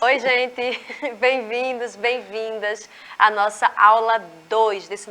Oi, gente, bem-vindos, bem-vindas à nossa aula 2 desse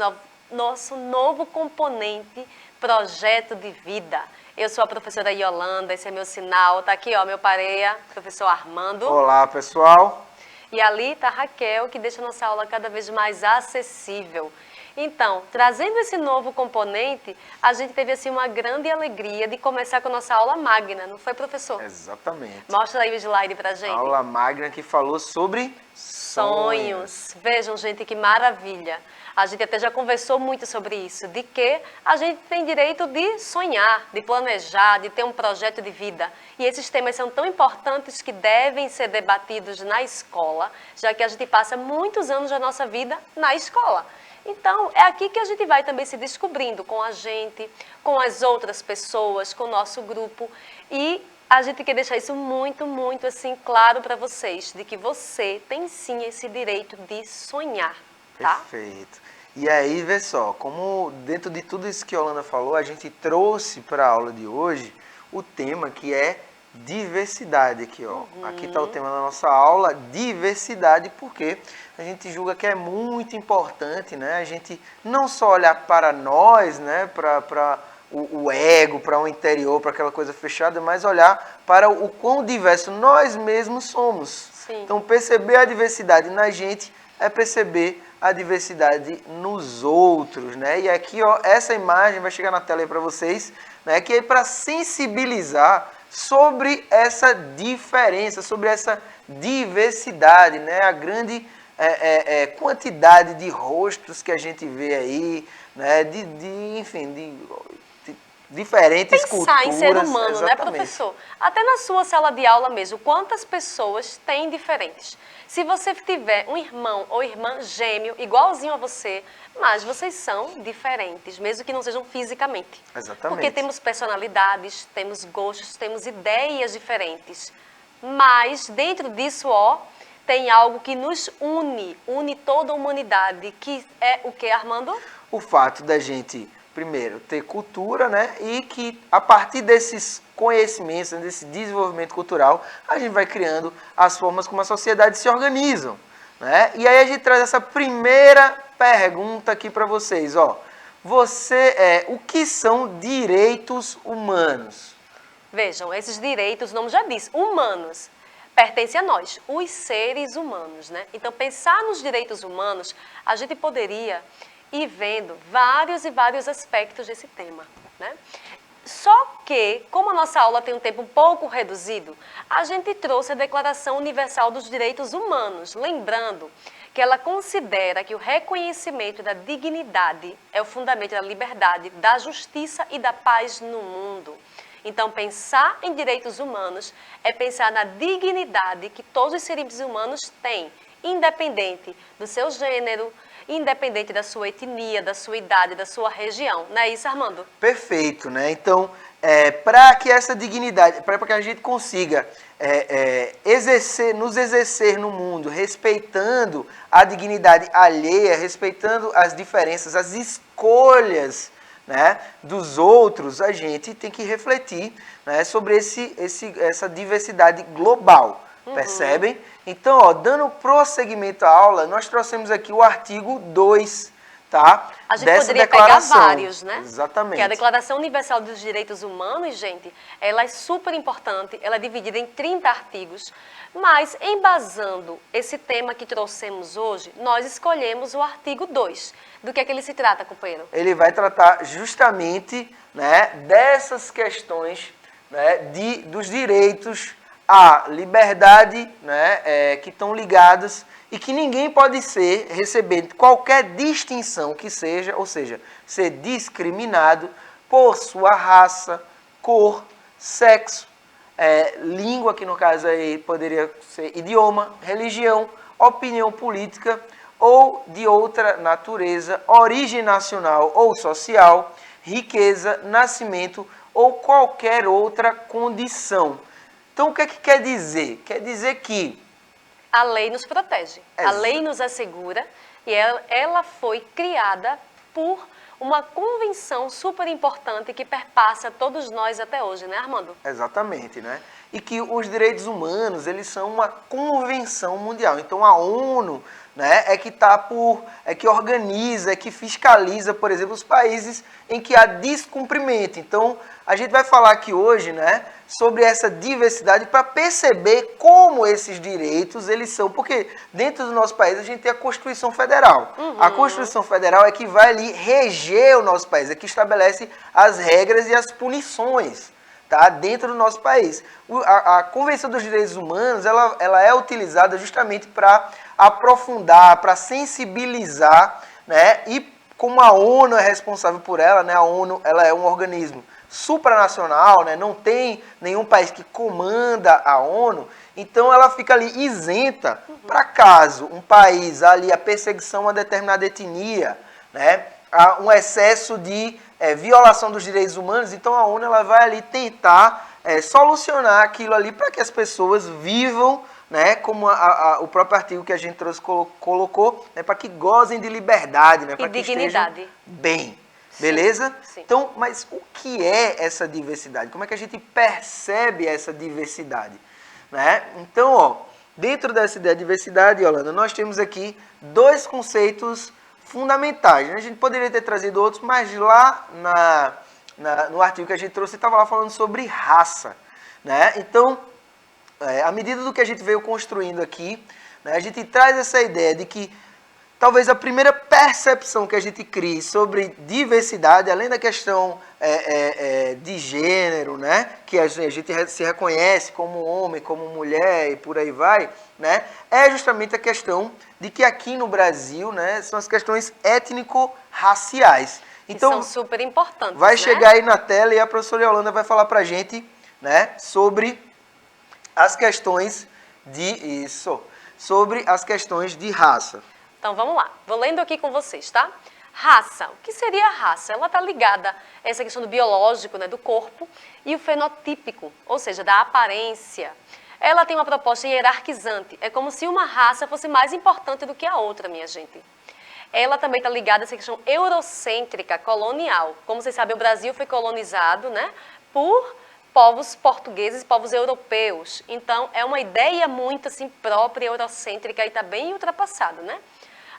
nosso novo componente, Projeto de Vida. Eu sou a professora Yolanda, esse é meu sinal, tá aqui, ó, meu pareia, professor Armando. Olá, pessoal. E ali tá a Raquel, que deixa a nossa aula cada vez mais acessível. Então, trazendo esse novo componente, a gente teve assim uma grande alegria de começar com a nossa aula magna, não foi, professor? Exatamente. Mostra aí o slide pra gente. Aula magna que falou sobre sonhos. Vejam, gente, que maravilha. A gente até já conversou muito sobre isso, de que a gente tem direito de sonhar, de planejar, de ter um projeto de vida. E esses temas são tão importantes que devem ser debatidos na escola, já que a gente passa muitos anos da nossa vida na escola. Então, é aqui que a gente vai também se descobrindo com a gente, com as outras pessoas, com o nosso grupo. E a gente quer deixar isso muito, muito assim claro para vocês, de que você tem sim esse direito de sonhar, tá? Perfeito. E aí, vê só, como dentro de tudo isso que a Yolanda falou, a gente trouxe para a aula de hoje o tema que é diversidade aqui, ó. Aqui está o tema da nossa aula, diversidade, porque a gente julga que é muito importante, né? A gente não só olhar para nós, né? Para o ego, para o interior, para aquela coisa fechada, mas olhar para o quão diverso nós mesmos somos. Sim. Então, perceber a diversidade na gente é perceber a diversidade nos outros, né? E aqui, ó, essa imagem vai chegar na tela aí para vocês, né? Que é para sensibilizar sobre essa diferença, sobre essa diversidade, né? A grande quantidade de rostos que a gente vê aí, né? Enfim, de diferentes culturas. Pensar em ser humano, exatamente, né, professor? Até na sua sala de aula mesmo, quantas pessoas tem diferentes? Se você tiver um irmão ou irmã gêmeo igualzinho a você, mas vocês são diferentes, mesmo que não sejam fisicamente. Exatamente. Porque temos personalidades, temos gostos, temos ideias diferentes. Mas dentro disso, ó, tem algo que nos une toda a humanidade, que é o que, Armando? O fato da gente, primeiro, ter cultura, né? E que a partir desses conhecimentos, desse desenvolvimento cultural, a gente vai criando as formas como a sociedade se organizam, né? E aí a gente traz essa primeira pergunta aqui para vocês, ó. O que são direitos humanos? Vejam, esses direitos, o nome já diz, humanos, pertencem a nós, os seres humanos, né? Então, pensar nos direitos humanos, a gente poderia ir vendo vários e vários aspectos desse tema, né? Só que, como a nossa aula tem um tempo um pouco reduzido, a gente trouxe a Declaração Universal dos Direitos Humanos, lembrando que ela considera que o reconhecimento da dignidade é o fundamento da liberdade, da justiça e da paz no mundo. Então, pensar em direitos humanos é pensar na dignidade que todos os seres humanos têm, independente do seu gênero, independente da sua etnia, da sua idade, da sua região. Não é isso, Armando? Perfeito, né? Então, para que essa dignidade, para que a gente consiga nos exercer no mundo, respeitando a dignidade alheia, respeitando as diferenças, as escolhas, né, dos outros, a gente tem que refletir, né, sobre essa diversidade global. Percebem? Então, ó, dando prosseguimento à aula, nós trouxemos aqui o artigo 2, tá? A gente dessa poderia declaração. pegar vários, né? Exatamente. Que a Declaração Universal dos Direitos Humanos, gente, ela é super importante, ela é dividida em 30 artigos, mas embasando esse tema que trouxemos hoje, nós escolhemos o artigo 2. Do que é que ele se trata, companheiro? Ele vai tratar justamente, né, dessas questões, né, dos direitos à liberdade, né, que estão ligadas e que ninguém pode receber qualquer distinção que seja, ou seja, ser discriminado por sua raça, cor, sexo, língua, que no caso aí poderia ser idioma, religião, opinião política ou de outra natureza, origem nacional ou social, riqueza, nascimento ou qualquer outra condição. Então, o que é que quer dizer? Quer dizer que A lei nos protege, a lei nos assegura e ela foi criada por uma convenção super importante que perpassa todos nós até hoje, né, Armando? Exatamente, né? E que os direitos humanos, eles são uma convenção mundial. Então a ONU, né, é que organiza, é que fiscaliza, por exemplo, os países em que há descumprimento. Então a gente vai falar aqui hoje, né, sobre essa diversidade para perceber como esses direitos eles são, porque dentro do nosso país a gente tem a Constituição Federal. A Constituição Federal é que vai ali reger o nosso país, é que estabelece as regras e as punições, tá, dentro do nosso país. A Convenção dos Direitos Humanos, ela é utilizada justamente para aprofundar, para sensibilizar, né, e como a ONU é responsável por ela, né, a ONU ela é um organismo supranacional, né, não tem nenhum país que comanda a ONU, então ela fica ali isenta para caso um país ali a perseguição a uma determinada etnia, né, há um excesso de violação dos direitos humanos, então a ONU ela vai ali tentar solucionar aquilo ali para que as pessoas vivam, né, como o próprio artigo que a gente trouxe colocou, né, para que gozem de liberdade, né, para que dignidade. estejam bem. Beleza? Sim. Então, mas o que é essa diversidade? Como é que a gente percebe essa diversidade? Né? Então, ó, dentro dessa ideia de diversidade, Yolanda, nós temos aqui dois conceitos fundamentais. Né? A gente poderia ter trazido outros, mas lá no artigo que a gente trouxe, estava lá falando sobre raça. Né? Então, à medida do que a gente veio construindo aqui, né, a gente traz essa ideia de que talvez a primeira percepção que a gente crie sobre diversidade, além da questão de gênero, né, que a gente se reconhece como homem, como mulher e por aí vai, né, é justamente a questão de que aqui no Brasil, né, são as questões étnico-raciais. Então, são super importantes. Vai, né, chegar aí na tela e a professora Yolanda vai falar pra gente, né, sobre as questões sobre as questões de raça. Então, vamos lá. Vou lendo aqui com vocês, tá? Raça. O que seria a raça? Ela está ligada a essa questão do biológico, né, do corpo, e o fenotípico, ou seja, da aparência. Ela tem uma proposta hierarquizante. É como se uma raça fosse mais importante do que a outra, minha gente. Ela também está ligada a essa questão eurocêntrica, colonial. Como vocês sabem, o Brasil foi colonizado, né, por povos portugueses e povos europeus. Então, é uma ideia muito assim própria, eurocêntrica e está bem ultrapassada, né?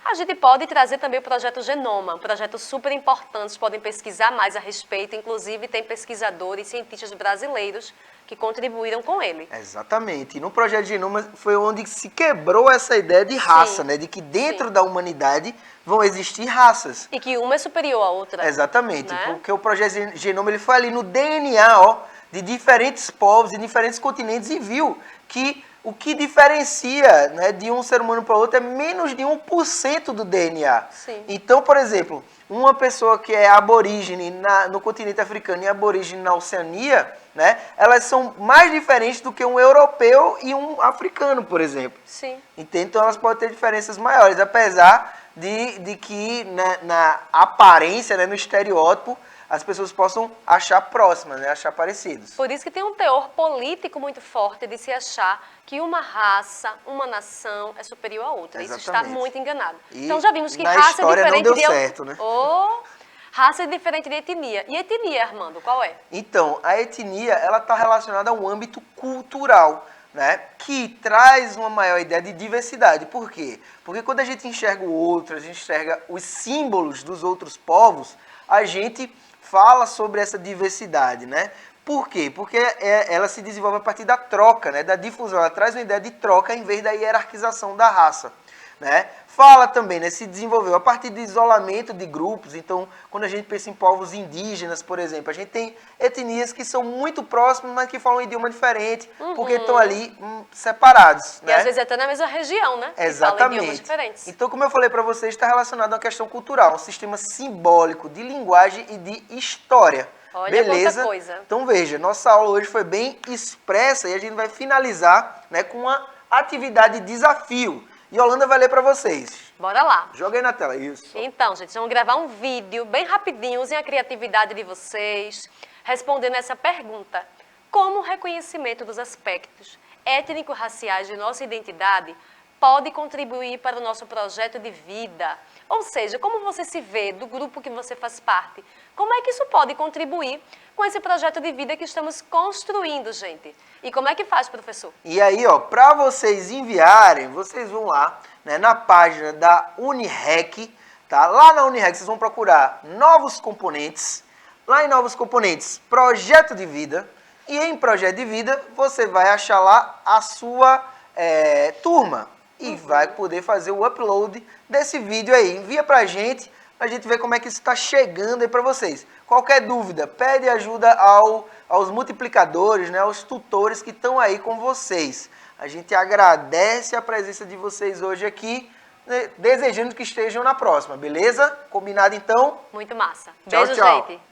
A gente pode trazer também o projeto Genoma, um projeto super importante, vocês podem pesquisar mais a respeito, inclusive tem pesquisadores e cientistas brasileiros que contribuíram com ele. Exatamente. E no projeto Genoma foi onde se quebrou essa ideia de raça, né? De que dentro da humanidade vão existir raças. E que uma é superior à outra. Exatamente, né? Porque o projeto Genoma ele foi ali no DNA, ó, de diferentes povos, de diferentes continentes e viu que o que diferencia, né, de um ser humano para outro é menos de 1% do DNA. Sim. Então, por exemplo, uma pessoa que é aborígene no continente africano e aborígene na Oceania, né, elas são mais diferentes do que um europeu e um africano, por exemplo. Sim. Então, elas podem ter diferenças maiores, apesar de que na aparência, né, no estereótipo, as pessoas possam achar próximas, né? Achar parecidos. Por isso que tem um teor político muito forte de se achar que uma raça, uma nação é superior à outra. Exatamente. Isso está muito enganado. E então já vimos que na raça é história diferente não deu certo, né? Raça é diferente de etnia. E etnia, Armando, qual é? Então, a etnia, ela está relacionada a um âmbito cultural, né? Que traz uma maior ideia de diversidade. Por quê? Porque quando a gente enxerga o outro, a gente enxerga os símbolos dos outros povos, a gente fala sobre essa diversidade, né? Por quê? Porque ela se desenvolve a partir da troca, né? Da difusão. Ela traz uma ideia de troca em vez da hierarquização da raça, né? Fala também, né? Se desenvolveu a partir do isolamento de grupos. Então, quando a gente pensa em povos indígenas, por exemplo, a gente tem etnias que são muito próximas, mas que falam um idioma diferente, porque estão ali separados, e né? às vezes até na mesma região, né? Exatamente. Que falam idiomas diferentes. Então, como eu falei para vocês, está relacionado a uma questão cultural, um sistema simbólico de linguagem e de história. Olha, beleza? quanta coisa. Então veja, nossa aula hoje foi bem expressa e a gente vai finalizar, né, com uma atividade de desafio. E a Yolanda vai ler para vocês. Bora lá. Joga aí na tela, isso. Então, gente, vamos gravar um vídeo bem rapidinho, usem a criatividade de vocês, respondendo essa pergunta. Como o reconhecimento dos aspectos étnico-raciais de nossa identidade pode contribuir para o nosso projeto de vida? Ou seja, como você se vê do grupo que você faz parte? Como é que isso pode contribuir com esse projeto de vida que estamos construindo, gente? E como é que faz, professor? E aí, ó, para vocês enviarem, vocês vão lá, né, na página da Unirec, tá? Lá na Unirec vocês vão procurar novos componentes. Lá em novos componentes, projeto de vida. E em projeto de vida, você vai achar lá a sua turma. E vai poder fazer o upload desse vídeo aí. Envia pra gente ver como é que isso está chegando aí para vocês. Qualquer dúvida, pede ajuda aos multiplicadores, né, aos tutores que estão aí com vocês. A gente agradece a presença de vocês hoje aqui, né, desejando que estejam na próxima, beleza? Combinado então? Muito massa. Tchau, Beijo, tchau. gente.